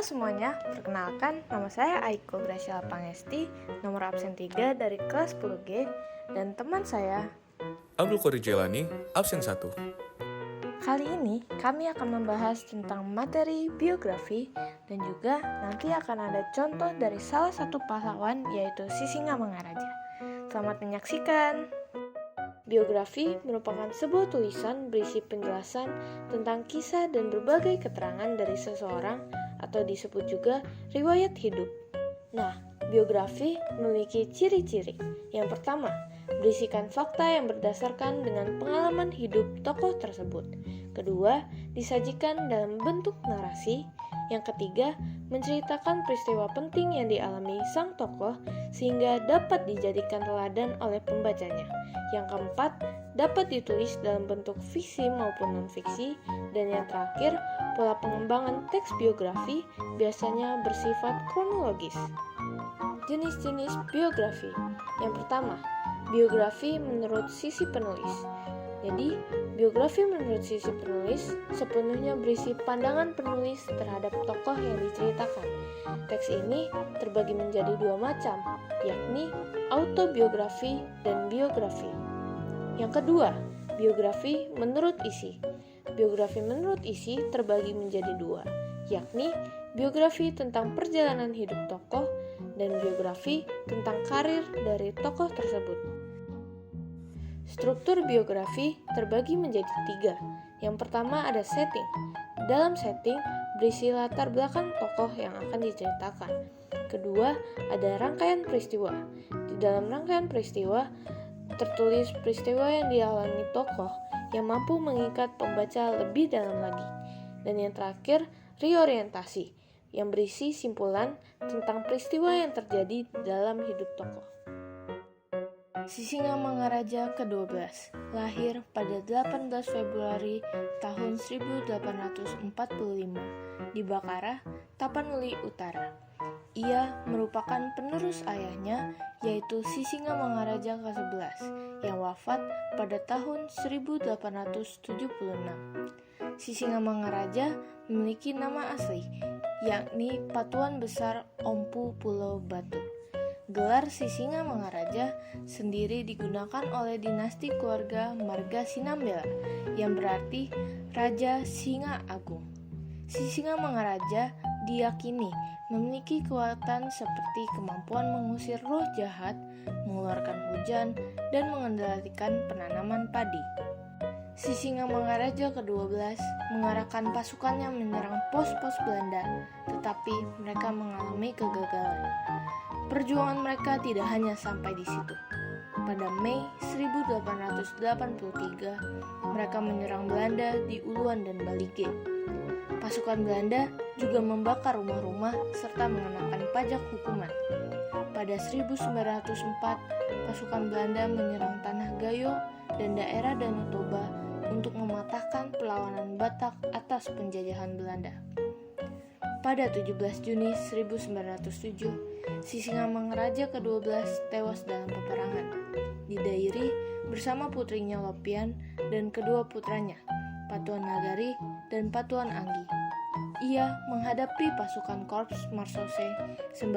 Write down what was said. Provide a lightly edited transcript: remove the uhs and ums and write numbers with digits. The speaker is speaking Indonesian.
Halo semuanya, perkenalkan nama saya Aiko Graciela Pangesti, nomor absen 3 dari kelas 10G, dan teman saya. Abdul Qodir Jailani, absen 1. Kali ini kami akan membahas tentang materi biografi dan juga nanti akan ada contoh dari salah satu pahlawan yaitu Sisingamangaraja. Selamat menyaksikan. Biografi merupakan sebuah tulisan berisi penjelasan tentang kisah dan berbagai keterangan dari seseorang atau disebut juga riwayat hidup. Nah, biografi memiliki ciri-ciri. Yang pertama, berisikan fakta yang berdasarkan dengan pengalaman hidup tokoh tersebut. Kedua, disajikan dalam bentuk narasi. Yang ketiga, menceritakan peristiwa penting yang dialami sang tokoh sehingga dapat dijadikan teladan oleh pembacanya. Yang keempat, dapat ditulis dalam bentuk fiksi maupun non-fiksi. Dan yang terakhir, pola pengembangan teks biografi biasanya bersifat kronologis. Jenis-jenis biografi. Yang pertama, biografi menurut sisi penulis. Jadi, biografi menurut sisi penulis sepenuhnya berisi pandangan penulis terhadap tokoh yang diceritakan. Teks ini terbagi menjadi dua macam, yakni autobiografi dan biografi. Yang kedua, biografi menurut isi. Biografi menurut isi terbagi menjadi dua, yakni biografi tentang perjalanan hidup tokoh dan biografi tentang karir dari tokoh tersebut. Struktur biografi terbagi menjadi tiga. Yang pertama ada setting. Dalam setting berisi latar belakang tokoh yang akan diceritakan. Kedua, ada rangkaian peristiwa. Di dalam rangkaian peristiwa tertulis peristiwa yang dialami tokoh yang mampu mengikat pembaca lebih dalam lagi. Dan yang terakhir, reorientasi yang berisi simpulan tentang peristiwa yang terjadi dalam hidup tokoh. Sisingamangaraja ke-12 lahir pada 18 Februari tahun 1845 di Bakara, Tapanuli Utara. Ia merupakan penerus ayahnya yaitu Sisingamangaraja ke-11 yang wafat pada tahun 1876. Sisingamangaraja memiliki nama asli yakni Patuan Besar Ompu Pulau Batu. Gelar Sisingamangaraja sendiri digunakan oleh dinasti keluarga Marga Sinambela yang berarti Raja Singa Agung. Sisingamangaraja diyakini memiliki kekuatan seperti kemampuan mengusir roh jahat, mengeluarkan hujan, dan mengendalikan penanaman padi. Sisingamangaraja ke-12 mengarahkan pasukannya menyerang pos-pos Belanda, tetapi mereka mengalami kegagalan. Perjuangan mereka tidak hanya sampai di situ. Pada Mei 1883, mereka menyerang Belanda di Uluan dan Balige. Pasukan Belanda juga membakar rumah-rumah serta mengenakan pajak hukuman. Pada 1904, pasukan Belanda menyerang Tanah Gayo dan daerah Danau Toba untuk mematahkan perlawanan Batak atas penjajahan Belanda. Pada 17 Juni 1907, Sisingamangaraja ke-12 tewas dalam peperangan. Didairi bersama putrinya Lopian dan kedua putranya, Patuan Nagari dan Patuan Anggi. Ia menghadapi pasukan Korps Marsose sembari